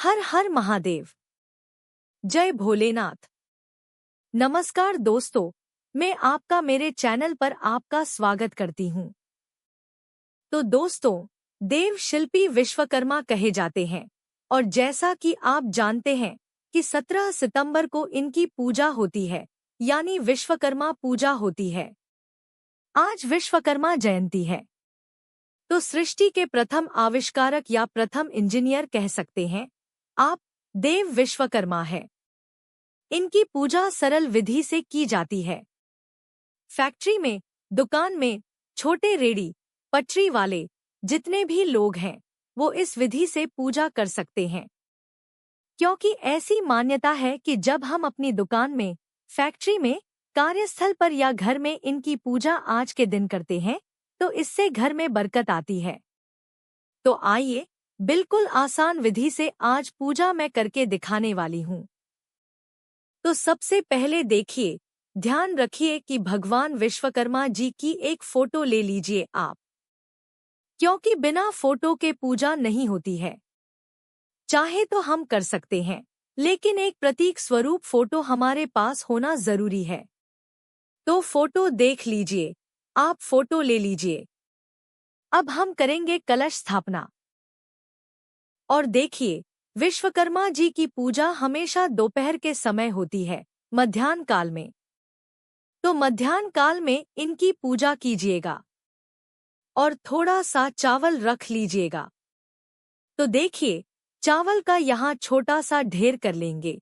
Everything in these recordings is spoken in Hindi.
हर हर महादेव। जय भोलेनाथ। नमस्कार दोस्तों, मैं आपका मेरे चैनल पर आपका स्वागत करती हूँ। तो दोस्तों, देव शिल्पी विश्वकर्मा कहे जाते हैं और जैसा कि आप जानते हैं कि 17 सितंबर को इनकी पूजा होती है, यानी विश्वकर्मा पूजा होती है। आज विश्वकर्मा जयंती है। तो सृष्टि के प्रथम आविष्कारक या प्रथम इंजीनियर कह सकते हैं आप, देव विश्वकर्मा है। इनकी पूजा सरल विधि से की जाती है। फैक्ट्री में, दुकान में, छोटे रेडी पटरी वाले जितने भी लोग हैं वो इस विधि से पूजा कर सकते हैं, क्योंकि ऐसी मान्यता है कि जब हम अपनी दुकान में, फैक्ट्री में, कार्यस्थल पर या घर में इनकी पूजा आज के दिन करते हैं तो इससे घर में बरकत आती है। तो आइए, बिल्कुल आसान विधि से आज पूजा मैं करके दिखाने वाली हूँ। तो सबसे पहले देखिए, ध्यान रखिए कि भगवान विश्वकर्मा जी की एक फोटो ले लीजिए आप, क्योंकि बिना फोटो के पूजा नहीं होती है। चाहे तो हम कर सकते हैं, लेकिन एक प्रतीक स्वरूप फोटो हमारे पास होना जरूरी है। तो फोटो देख लीजिए, आप फोटो ले लीजिए। अब हम करेंगे कलश स्थापना। और देखिए, विश्वकर्मा जी की पूजा हमेशा दोपहर के समय होती है, मध्याह्न काल में। तो मध्याह्न काल में इनकी पूजा कीजिएगा और थोड़ा सा चावल रख लीजिएगा। तो देखिए, चावल का यहाँ छोटा सा ढेर कर लेंगे।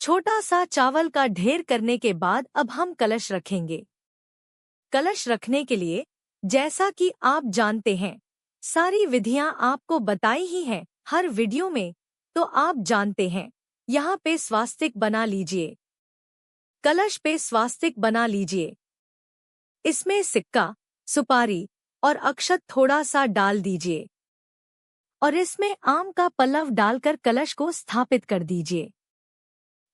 छोटा सा चावल का ढेर करने के बाद अब हम कलश रखेंगे। कलश रखने के लिए, जैसा कि आप जानते हैं, सारी विधियां आपको बताई ही हैं हर वीडियो में, तो आप जानते हैं। यहाँ पे स्वास्तिक बना लीजिए, कलश पे स्वास्तिक बना लीजिए। इसमें सिक्का, सुपारी और अक्षत थोड़ा सा डाल दीजिए और इसमें आम का पल्लव डालकर कलश को स्थापित कर दीजिए।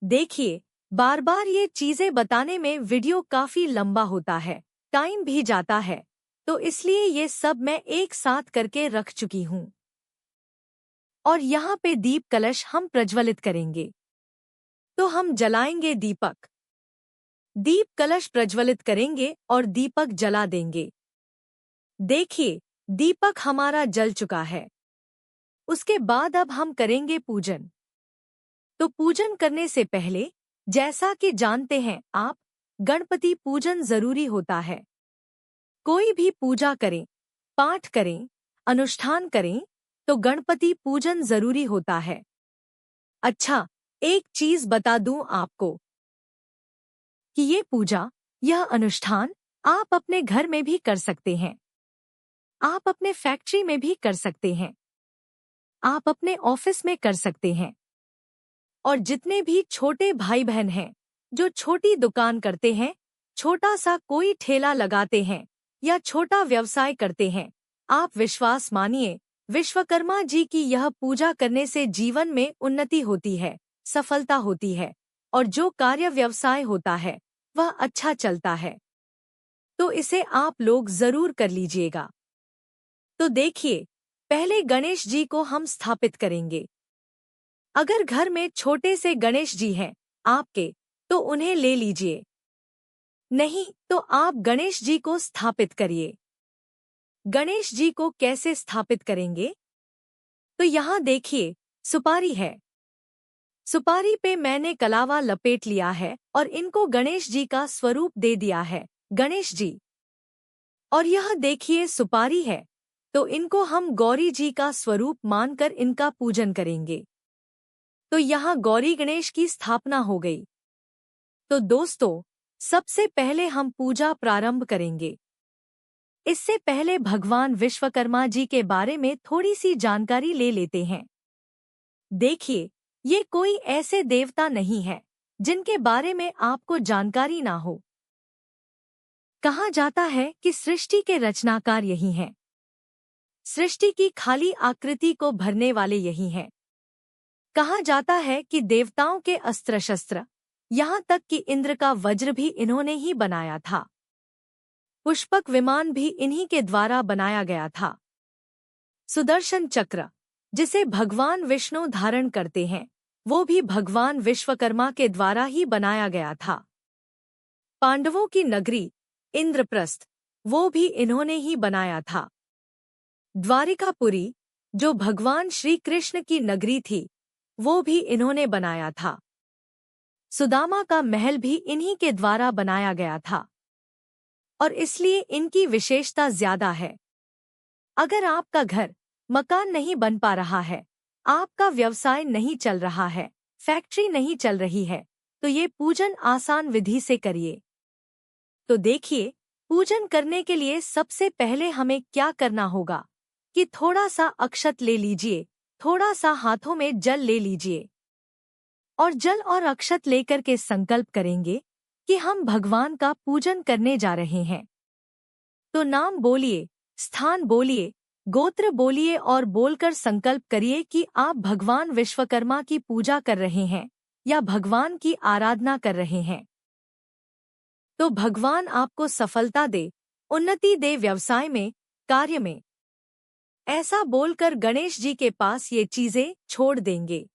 देखिए, बार बार ये चीजें बताने में वीडियो काफी लंबा होता है, टाइम भी जाता है, तो इसलिए ये सब मैं एक साथ करके रख चुकी हूँ। और यहाँ पे दीप कलश हम प्रज्वलित करेंगे। तो हम जलाएंगे दीपक। दीप कलश प्रज्वलित करेंगे और दीपक जला देंगे। देखिए, दीपक हमारा जल चुका है। उसके बाद अब हम करेंगे पूजन। तो पूजन करने से पहले, जैसा कि जानते हैं आप, गणपति पूजन जरूरी होता है। कोई भी पूजा करें, पाठ करें, अनुष्ठान करें, तो गणपति पूजन जरूरी होता है। अच्छा, एक चीज बता दूं आपको कि ये पूजा, यह अनुष्ठान आप अपने घर में भी कर सकते हैं। आप अपने फैक्ट्री में भी कर सकते हैं। आप अपने ऑफिस में कर सकते हैं। और जितने भी छोटे भाई बहन हैं, जो छोटी दुकान करते हैं, छोटा सा कोई ठेला लगाते हैं या छोटा व्यवसाय करते हैं, आप विश्वास मानिए, विश्वकर्मा जी की यह पूजा करने से जीवन में उन्नति होती है, सफलता होती है और जो कार्य व्यवसाय होता है वह अच्छा चलता है। तो इसे आप लोग जरूर कर लीजिएगा। तो देखिए, पहले गणेश जी को हम स्थापित करेंगे। अगर घर में छोटे से गणेश जी हैं आपके, तो उन्हें ले लीजिए। नहीं तो आप गणेश जी को स्थापित करिए। गणेश जी को कैसे स्थापित करेंगे? तो यहाँ देखिए, सुपारी है। सुपारी पे मैंने कलावा लपेट लिया है और इनको गणेश जी का स्वरूप दे दिया है, गणेश जी। और यह देखिए सुपारी है, तो इनको हम गौरी जी का स्वरूप मानकर इनका पूजन करेंगे। तो यहाँ गौरी गणेश की स्थापना हो गई। तो दोस्तों, सबसे पहले हम पूजा प्रारंभ करेंगे। इससे पहले भगवान विश्वकर्मा जी के बारे में थोड़ी सी जानकारी ले लेते हैं। देखिए, ये कोई ऐसे देवता नहीं है जिनके बारे में आपको जानकारी ना हो। कहा जाता है कि सृष्टि के रचनाकार यही हैं। सृष्टि की खाली आकृति को भरने वाले यही हैं। कहा जाता है कि देवताओं के अस्त्र शस्त्र, यहाँ तक कि इंद्र का वज्र भी इन्होंने ही बनाया था। पुष्पक विमान भी इन्हीं के द्वारा बनाया गया था। सुदर्शन चक्र, जिसे भगवान विष्णु धारण करते हैं, वो भी भगवान विश्वकर्मा के द्वारा ही बनाया गया था। पांडवों की नगरी इंद्रप्रस्थ, वो भी इन्होंने ही बनाया था। द्वारिकापुरी, जो भगवान श्री कृष्ण की नगरी थी, वो भी इन्होंने बनाया था। सुदामा का महल भी इन्हीं के द्वारा बनाया गया था और इसलिए इनकी विशेषता ज्यादा है। अगर आपका घर मकान नहीं बन पा रहा है, आपका व्यवसाय नहीं चल रहा है, फैक्ट्री नहीं चल रही है, तो ये पूजन आसान विधि से करिए। तो देखिए, पूजन करने के लिए सबसे पहले हमें क्या करना होगा कि थोड़ा सा अक्षत ले लीजिए, थोड़ा सा हाथों में जल ले लीजिए और जल और अक्षत लेकर के संकल्प करेंगे कि हम भगवान का पूजन करने जा रहे हैं। तो नाम बोलिए, स्थान बोलिए, गोत्र बोलिए और बोलकर संकल्प करिए कि आप भगवान विश्वकर्मा की पूजा कर रहे हैं या भगवान की आराधना कर रहे हैं। तो भगवान आपको सफलता दे, उन्नति दे व्यवसाय में, कार्य में। ऐसा बोलकर गणेश जी के पास ये चीजें छोड़ देंगे।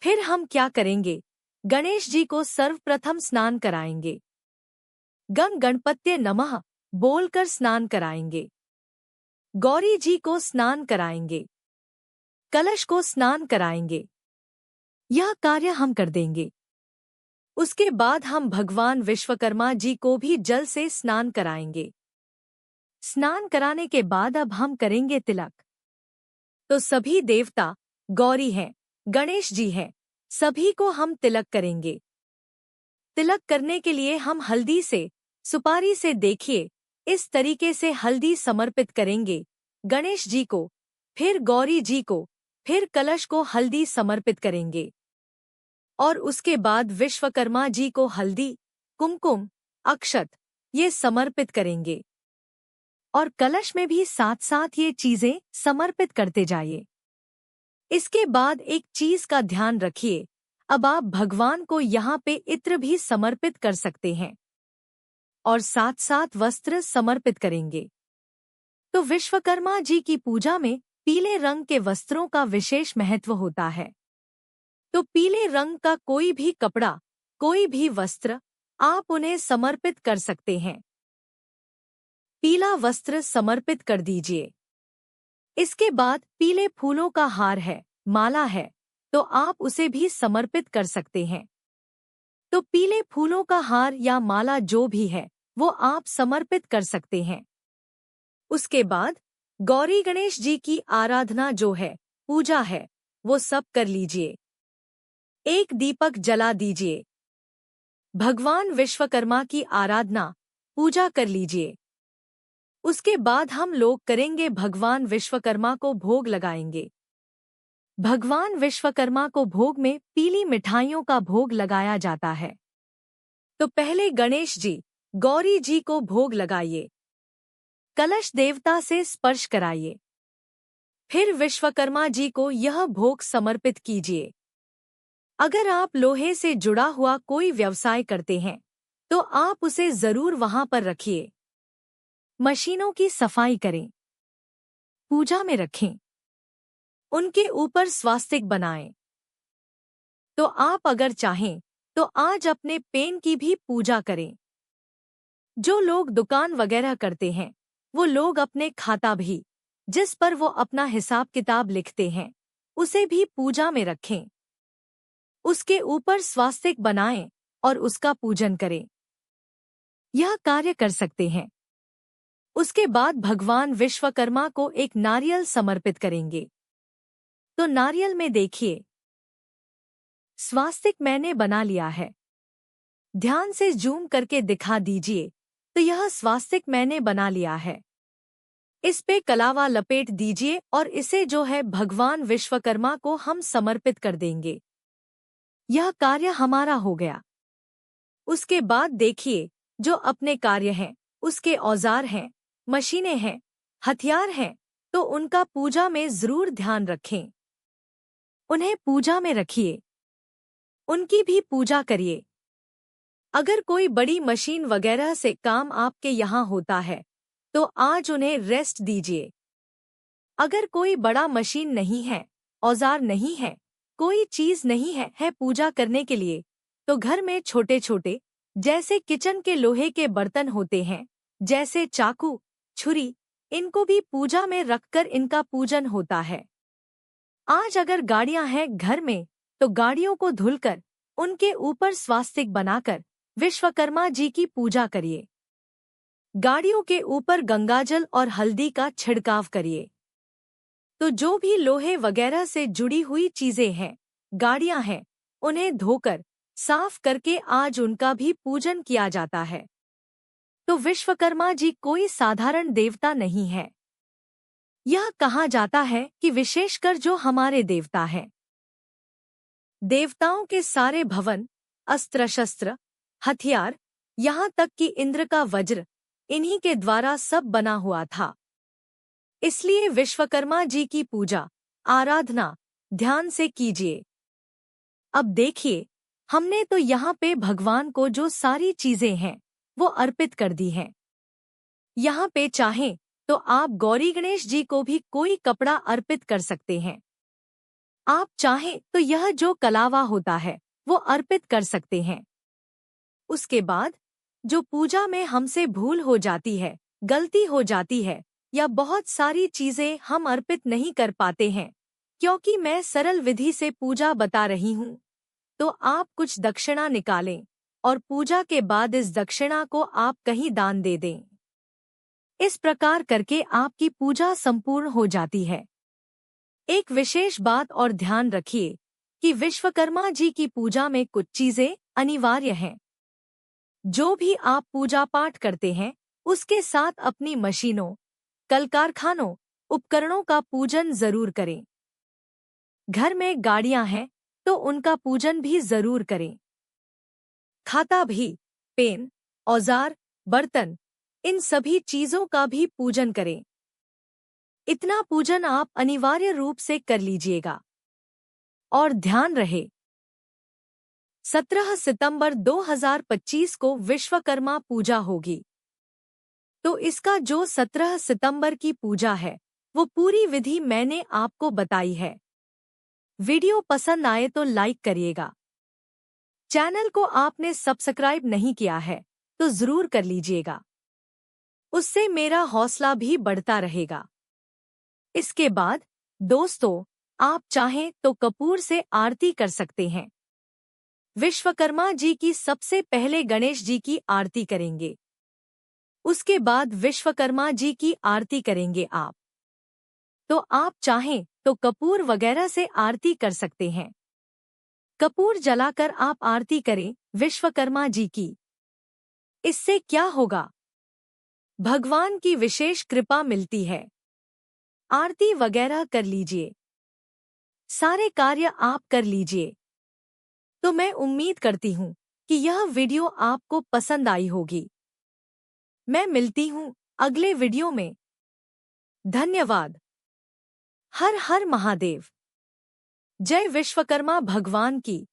फिर हम क्या करेंगे? गणेश जी को सर्वप्रथम स्नान कराएंगे। गं गणपत्ये नमः बोलकर स्नान कराएंगे। गौरी जी को स्नान कराएंगे। कलश को स्नान कराएंगे। यह कार्य हम कर देंगे। उसके बाद हम भगवान विश्वकर्मा जी को भी जल से स्नान कराएंगे। स्नान कराने के बाद अब हम करेंगे तिलक। तो सभी देवता, गौरी हैं, गणेश जी हैं, सभी को हम तिलक करेंगे। तिलक करने के लिए हम हल्दी से, सुपारी से, देखिए इस तरीके से हल्दी समर्पित करेंगे गणेश जी को, फिर गौरी जी को, फिर कलश को हल्दी समर्पित करेंगे और उसके बाद विश्वकर्मा जी को हल्दी, कुमकुम, अक्षत ये समर्पित करेंगे और कलश में भी साथ साथ ये चीजें समर्पित करते जाइए। इसके बाद एक चीज का ध्यान रखिए, अब आप भगवान को यहाँ पे इत्र भी समर्पित कर सकते हैं और साथ साथ वस्त्र समर्पित करेंगे। तो विश्वकर्मा जी की पूजा में पीले रंग के वस्त्रों का विशेष महत्व होता है। तो पीले रंग का कोई भी कपड़ा, कोई भी वस्त्र आप उन्हें समर्पित कर सकते हैं। पीला वस्त्र समर्पित कर दीजिए। इसके बाद पीले फूलों का हार है, माला है, तो आप उसे भी समर्पित कर सकते हैं। तो पीले फूलों का हार या माला जो भी है वो आप समर्पित कर सकते हैं। उसके बाद गौरी गणेश जी की आराधना जो है, पूजा है, वो सब कर लीजिए। एक दीपक जला दीजिए। भगवान विश्वकर्मा की आराधना, पूजा कर लीजिए। उसके बाद हम लोग करेंगे भगवान विश्वकर्मा को भोग लगाएंगे। भगवान विश्वकर्मा को भोग में पीली मिठाइयों का भोग लगाया जाता है। तो पहले गणेश जी, गौरी जी को भोग लगाइए। कलश देवता से स्पर्श कराइए। फिर विश्वकर्मा जी को यह भोग समर्पित कीजिए। अगर आप लोहे से जुड़ा हुआ कोई व्यवसाय करते हैं तो आप उसे जरूर वहां पर रखिए। मशीनों की सफाई करें, पूजा में रखें, उनके ऊपर स्वास्तिक बनाएं। तो आप अगर चाहें तो आज अपने पेन की भी पूजा करें। जो लोग दुकान वगैरह करते हैं वो लोग अपने खाता भी, जिस पर वो अपना हिसाब किताब लिखते हैं, उसे भी पूजा में रखें। उसके ऊपर स्वास्तिक बनाएं और उसका पूजन करें। यह कार्य कर सकते हैं। उसके बाद भगवान विश्वकर्मा को एक नारियल समर्पित करेंगे। तो नारियल में देखिए, स्वास्तिक मैंने बना लिया है। ध्यान से जूम करके दिखा दीजिए, तो यह स्वास्तिक मैंने बना लिया है। इस पे कलावा लपेट दीजिए और इसे जो है भगवान विश्वकर्मा को हम समर्पित कर देंगे। यह कार्य हमारा हो गया। उसके बाद देखिए, जो अपने कार्य हैं, उसके औजार हैं, मशीनें हैं, हथियार हैं, तो उनका पूजा में जरूर ध्यान रखें। उन्हें पूजा में रखिए, उनकी भी पूजा करिए। अगर कोई बड़ी मशीन वगैरह से काम आपके यहाँ होता है तो आज उन्हें रेस्ट दीजिए। अगर कोई बड़ा मशीन नहीं है, औजार नहीं है, कोई चीज नहीं है पूजा करने के लिए, तो घर में छोटे छोटे जैसे किचन के लोहे के बर्तन होते हैं, जैसे चाकू, छुरी, इनको भी पूजा में रखकर इनका पूजन होता है। आज अगर गाड़ियां हैं घर में, तो गाड़ियों को धुलकर उनके ऊपर स्वास्तिक बनाकर विश्वकर्मा जी की पूजा करिए। गाड़ियों के ऊपर गंगाजल और हल्दी का छिड़काव करिए। तो जो भी लोहे वगैरह से जुड़ी हुई चीजें हैं, गाड़ियां हैं, उन्हें धोकर साफ करके आज उनका भी पूजन किया जाता है। तो विश्वकर्मा जी कोई साधारण देवता नहीं है। यह कहा जाता है कि विशेषकर जो हमारे देवता हैं, देवताओं के सारे भवन, अस्त्र शस्त्र, हथियार, यहाँ तक कि इंद्र का वज्र, इन्हीं के द्वारा सब बना हुआ था। इसलिए विश्वकर्मा जी की पूजा, आराधना ध्यान से कीजिए। अब देखिए, हमने तो यहाँ पे भगवान को जो सारी चीजें हैं वो अर्पित कर दी हैं। यहाँ पे चाहें तो आप गौरी गणेश जी को भी कोई कपड़ा अर्पित कर सकते हैं। आप चाहें तो यह जो कलावा होता है वो अर्पित कर सकते हैं। उसके बाद जो पूजा में हमसे भूल हो जाती है, गलती हो जाती है, या बहुत सारी चीजें हम अर्पित नहीं कर पाते हैं, क्योंकि मैं सरल विधि से पूजा बता रही हूँ, तो आप कुछ दक्षिणा निकालें और पूजा के बाद इस दक्षिणा को आप कहीं दान दे दें। इस प्रकार करके आपकी पूजा संपूर्ण हो जाती है। एक विशेष बात और ध्यान रखिए कि विश्वकर्मा जी की पूजा में कुछ चीजें अनिवार्य हैं। जो भी आप पूजा पाठ करते हैं, उसके साथ अपनी मशीनों, कल कारखानों, उपकरणों का पूजन जरूर करें। घर में गाड़ियां हैं तो उनका पूजन भी जरूर करें। खाता भी, पेन, औजार, बर्तन, इन सभी चीजों का भी पूजन करें। इतना पूजन आप अनिवार्य रूप से कर लीजिएगा। और ध्यान रहे, 17 सितंबर 2025 को विश्वकर्मा पूजा होगी। तो इसका जो 17 सितंबर की पूजा है, वो पूरी विधि मैंने आपको बताई है। वीडियो पसंद आए तो लाइक करिएगा। चैनल को आपने सब्सक्राइब नहीं किया है तो जरूर कर लीजिएगा, उससे मेरा हौसला भी बढ़ता रहेगा। इसके बाद दोस्तों, आप चाहें तो कपूर से आरती कर सकते हैं। विश्वकर्मा जी की सबसे पहले गणेश जी की आरती करेंगे, उसके बाद विश्वकर्मा जी की आरती करेंगे आप। तो आप चाहें तो कपूर वगैरह से आरती कर सकते हैं। कपूर जलाकर आप आरती करें विश्वकर्मा जी की। इससे क्या होगा? भगवान की विशेष कृपा मिलती है। आरती वगैरह कर लीजिए, सारे कार्य आप कर लीजिए। तो मैं उम्मीद करती हूँ कि यह वीडियो आपको पसंद आई होगी। मैं मिलती हूँ अगले वीडियो में। धन्यवाद। हर हर महादेव। जय विश्वकर्मा भगवान की।